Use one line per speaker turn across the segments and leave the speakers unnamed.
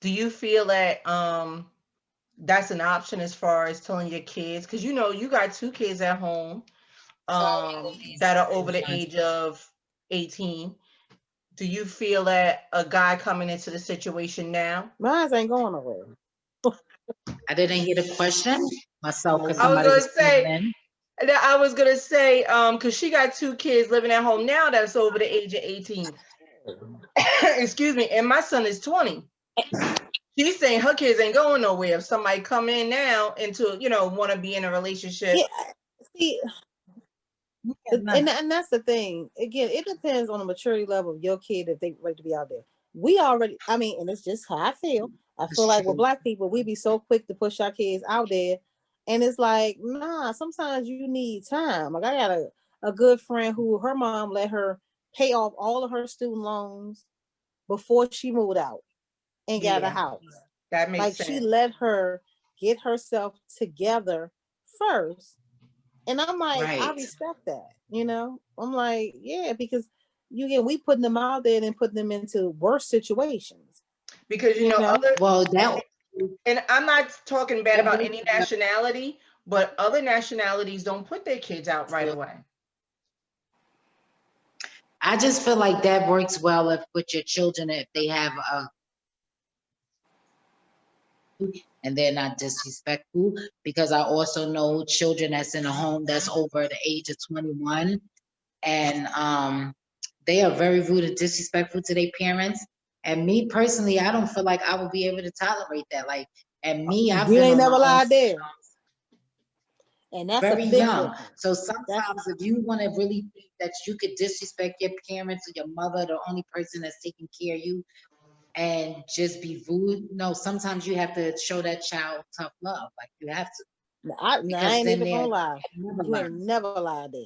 Do you feel that that's an option as far as telling your kids? Because you know you got two kids at home that are over the age of 18. Do you feel that a guy coming into the situation now?
Mine ain't going nowhere.
I didn't hear the question myself because
I was
somebody
gonna
was coming
say,
in.
I was gonna say, because she got two kids living at home now that's over the age of 18. Excuse me, and my son is 20. She's saying her kids ain't going nowhere. If somebody come in now into, want to be in a relationship.
Yeah, see, and that's the thing. Again, it depends on the maturity level of your kid if they ready to be out there. We already, I mean, and it's just how I feel. I feel
It's
like with
true.
black people, we be so quick to push our kids out there, and it's like, nah. Sometimes you need time. Like I got a good friend who her mom let her pay off all of her student loans before she moved out and got a
Yeah,
house.
that makes
Like she
sense.
let her get herself together first. And I'm like, I
Right.
respect that, you know? I'm like, yeah, because we putting them out there and putting them into worse situations,
Because
you know?
other,
Well, that
and I'm not talking bad
that
about
works.
any nationality, but other nationalities don't put their kids out right away.
I just feel like that works well if with your children if they have a and they're not disrespectful because I also know children that's in a home that's over the age of 21 and they are very rude and disrespectful to their parents. And me personally, I don't feel like I would be able to tolerate that. Like, and me, I've
You
been
ain't
on my
never
own
lied
since
there. And that's a
very
big
young.
difference.
So
That's
sometimes if you want to really think that you could disrespect your parents or your mother, the only person that's taking care of you, and just be rude. No, sometimes you have to show that child tough love. Like you have to,
I
because
ain't
then
even
they're
gonna lie.
never
You ain't
learn.
never lied there.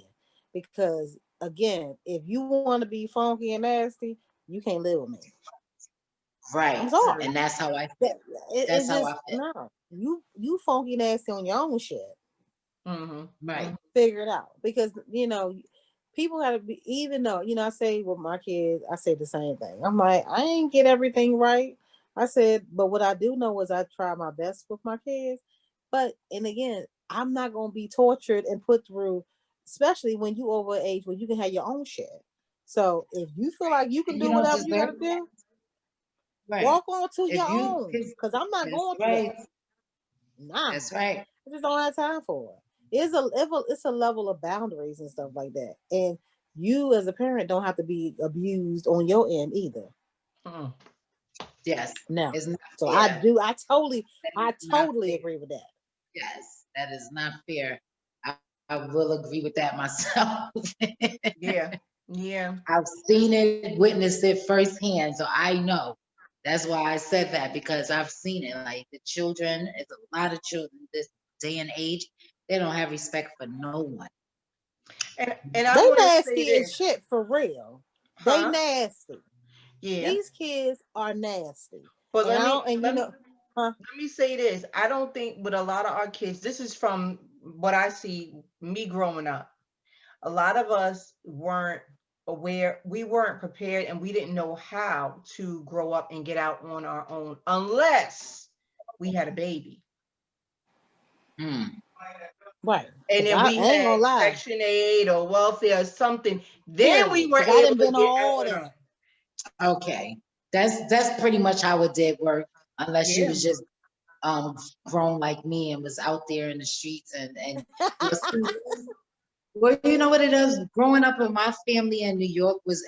Because again, if you want to be funky and nasty, you can't live with me. I'm
Right.
sorry.
And that's how I feel.
That,
That's
it's
how I
just
feel.
no. You funky nasty on your own shit.
Right.
Figure it out because people got to be. Even though I say with my kids, I say the same thing. I'm like, I ain't get everything right. I said, but what I do know is I try my best with my kids. But and again, I'm not gonna be tortured and put through, especially when you over age where you can have your own shit. So if you feel like you can
And you
do
don't
whatever you got
deserve
to
that.
do,
Right.
walk on to your
If you,
own.
cause
Cause I'm not
that's
going through
right.
that. Nah,
That's right.
I just don't have time for it. It's a level of boundaries and stuff like that, and you as a parent don't have to be abused on your end either.
Mm-hmm.
Yes.
No,
It's not
so I
fair.
do.
That is
I
not
totally
fair.
agree with that.
Yes. That is not fair. I will agree with that myself.
Yeah, yeah.
I've seen it, witnessed it firsthand, so I know. That's why I said that because I've seen it. Like the children, it's a lot of children this day and age, they don't have respect for no one.
And I
They
want to say
nasty as
this,
shit for real. They
huh?
nasty.
Yeah.
These kids are nasty,
But
and
let
I
me
don't. And
let me
huh?
let me say this. I don't think with a lot of our kids, this is from what I see me growing up. A lot of us weren't aware, we weren't prepared, and we didn't know how to grow up and get out on our own unless we had a baby.
Hmm.
Right?
And
Because
if we
I ain't
had
gonna lie.
Section 8 or welfare or something, then we
Period.
were
Because I
able
done
to
been on
get
all
out on
that.
our.
Okay. That's pretty much how it did work, unless she
Yeah.
was just grown like me and was out there in the streets and well, see, well, you know what it is. Growing up with my family in New York was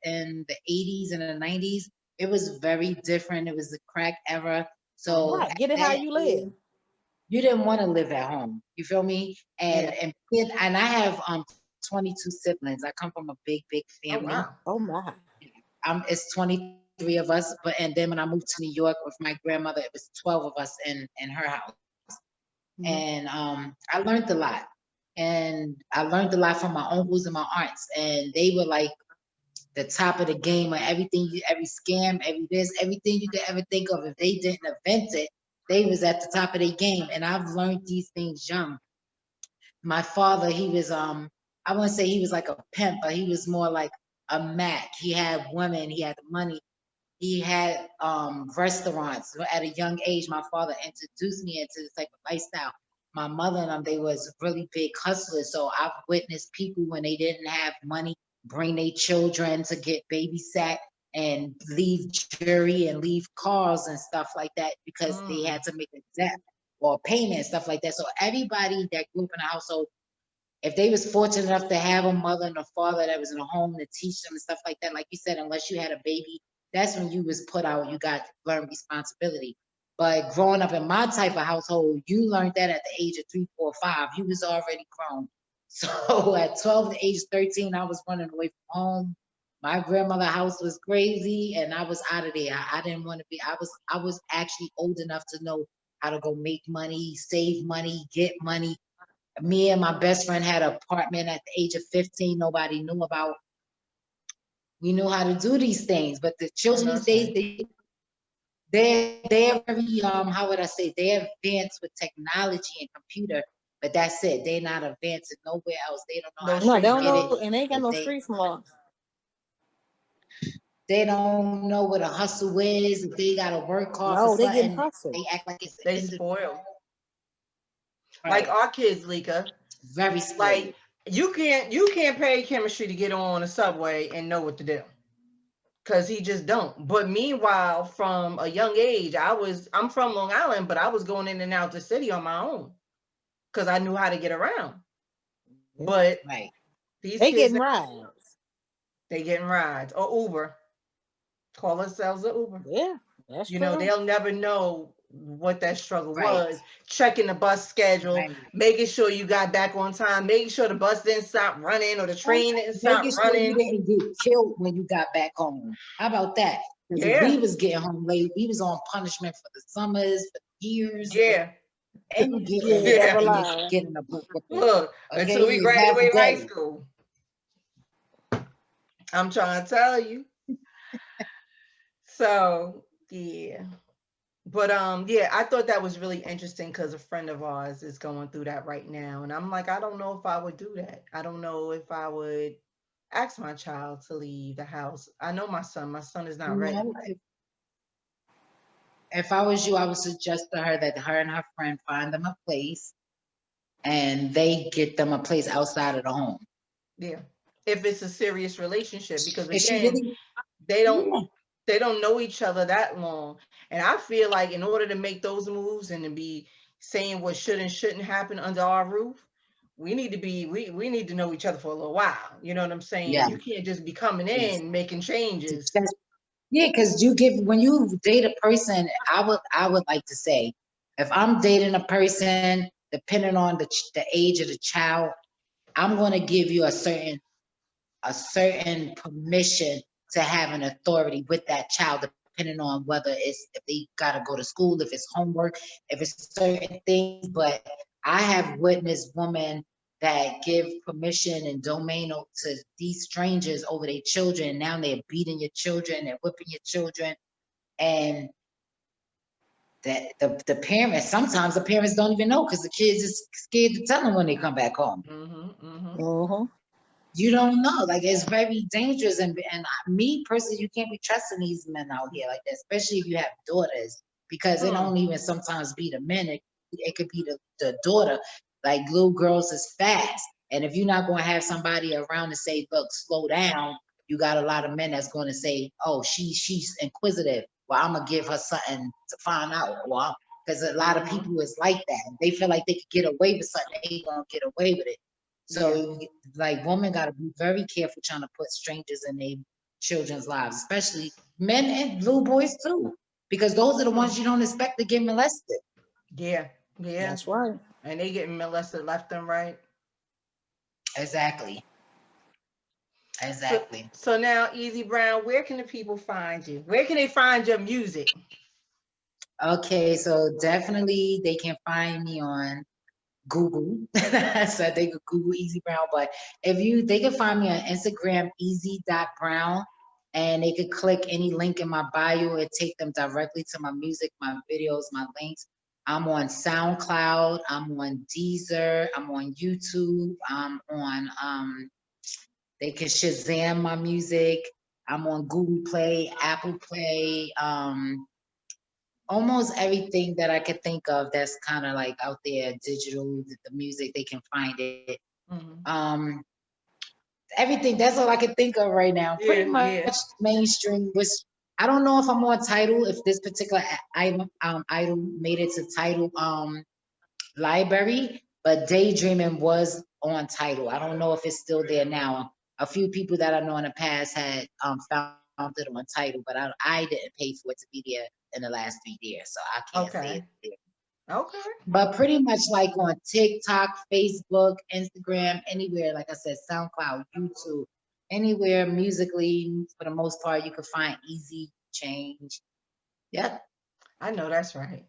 in the 80s and the 90s. It was very different. It was the crack era.
Hmm.
So
Right.
at
Get it how
that
you
age,
live.
you didn't want to live at home. You feel me?
Yeah.
And I have 22 siblings. I come from a big
Oh
family.
wow.
Oh my.
It's 23 of us, but and then when I moved to New York with my grandmother, it was 12 of us in her house.
Mm-hmm.
And I learned a lot. And I learned a lot from my uncles and my aunts, and they were like the top of the game on everything, every scam, every this, everything you could ever think of. If they didn't invent it, they was at the top of their game. And I've learned these things young. My father, he was I wouldn't say he was like a pimp, but he was more like a Mac. He had women, he had money, he had restaurants at a young age. My father introduced me into this type of lifestyle. My mother and them, they was really big hustlers. So I've witnessed people when they didn't have money bring their children to get babysat and leave jury and leave cars and stuff like that because they had to make a debt or payment and stuff like that. So everybody that grew up in a household, if they was fortunate enough to have a mother and a father that was in a home to teach them and stuff like that, like you said, unless you had a baby, that's when you was put out, you got to learn responsibility. But growing up in my type of household, you learned that at the age of 3, 4, 5, you was already grown. So at 12 to age 13, I was running away from home. My grandmother's house was crazy and I was out of there. I didn't want to be, I was actually old enough to know how to go make money, save money, get money. Me and my best friend had an apartment at the age of 15 nobody knew about. We knew how to do these things, but the children these days, they're very how would I say, they're advanced with technology and computer, but that's it. They're not advanced nowhere else. They don't know how
No, they
to
don't
get
know,
it.
and they ain't got
If
no street smarts.
they don't know what a hustle is. If they gotta work hard for
No, they getting
something,
hustled.
they act like it's the
They
end of the
spoiled.
world.
Like
Right.
our kids, Lika.
Very spoiled.
Like you can't pay chemistry to get on a subway and know what to do. Cause he just don't. But meanwhile, from a young age, I'm from Long Island, but I was going in and out the city on my own because I knew how to get around. But
Right.
these
They
kids,
getting rides.
they getting rides or Uber. Call themselves an Uber.
Yeah, that's
You know,
true.
they'll never know what that struggle
Right.
was. Checking the bus schedule,
Right.
making sure you got back on time, making sure the bus didn't stop running or the train didn't stop
Making sure you
running.
didn't get killed when you got back home. How about that? Because if we
Yeah,
was getting home late, we was on punishment for the summers, for years,
yeah,
and
Yeah,
yeah.
getting a book with it.
Look,
Okay,
until we
you have a
graduate high
day.
school. I'm trying to tell you. So yeah. But yeah, I thought that was really interesting because a friend of ours is going through that right now. And I'm like, I don't know if I would do that. I don't know if I would ask my child to leave the house. I know my son is not
You
ready.
know, if I was you, I would suggest to her that her and her friend find them a place and they get them a place outside of the home.
Yeah. If it's a serious relationship, because
If she
again,
really,
they don't
yeah,
they don't know each other that long. And I feel like in order to make those moves and to be saying what should and shouldn't happen under our roof, we need to know each other for a little while. You know what I'm saying?
yeah,
You can't just be coming
yes.
in making changes.
Yeah, because you give when you date a person, I would like to say, if I'm dating a person, depending on the age of the child, I'm going to give you a certain permission to have an authority with that child, depending on whether it's if they got to go to school, if it's homework, if it's certain things. But I have witnessed women that give permission and domain to these strangers over their children. Now they're beating your children, they're whipping your children, and that the parents, sometimes the parents don't even know because the kids is scared to tell them when they come back home.
Mm-hmm.
You don't know. Like it's very dangerous, and me personally, you can't be trusting these men out here like that, especially if you have daughters, because it don't even sometimes be the men. It could be the daughter. Like little girls is fast, and if you're not going to have somebody around to say, "Look, slow down," you got a lot of men that's going to say, "Oh, she's inquisitive. Well, I'm gonna give her something to find out." Well, because a lot of people is like that. They feel like they could get away with something, they gonna get away with it. So, like, women got to be very careful trying to put strangers in their children's lives, especially men and little boys too, because those are the ones you don't expect to get molested.
Yeah, yeah.
That's right.
And they getting molested left and right.
Exactly.
So,
Exactly.
so now, Easy Brown, where can the people find you? Where can they find your music?
Okay, so definitely they can find me on Google. So they could Google Easy Brown, but they can find me on Instagram, easy.brown, and they could click any link in my bio and take them directly to my music, my videos, my links. I'm on SoundCloud, I'm on Deezer, I'm on YouTube, I'm on they can Shazam my music. I'm on Google Play, Apple Play, almost everything that I could think of that's kind of like out there, digital, the music, they can find it.
Mhm.
Everything, that's all I can think of right now. Pretty
Yeah,
much
yeah.
mainstream, which I don't know if I'm on Title, if this particular idol made it to Title library, but Daydreaming was on Title. I don't know if it's still there now. A few people that I know in the past had found it on Title, but I didn't pay for it to be there in the last 3 years, so I can't say
Okay.
it's there.
Okay.
But pretty much like on TikTok, Facebook, Instagram, anywhere, like I said, SoundCloud, YouTube, anywhere musically, for the most part, you can find easy change. Yep.
I know that's right.